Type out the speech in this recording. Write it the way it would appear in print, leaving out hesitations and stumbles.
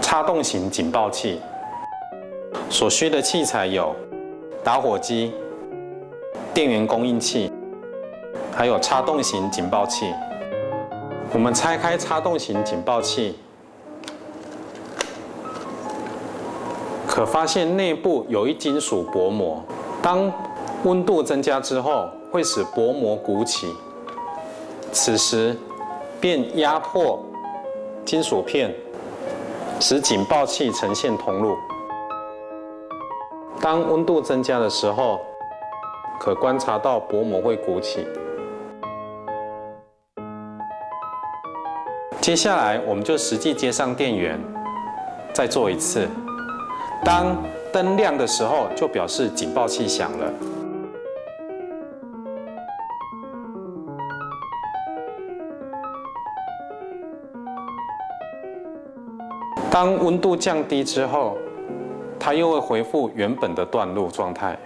插动型警报器。所需的器材有打火机、电源供应器，还有插动型警报器。我们拆开插动型警报器，可发现内部有一金属薄膜，当温度增加之后，会使薄膜鼓起，此时便压迫金属片，使警报器呈现同路。当温度增加的时候，可观察到薄膜会鼓起。接下来，我们就实际接上电源，再做一次。当灯亮的时候，就表示警报器响了。当温度降低之后，它又会恢复原本的断路状态。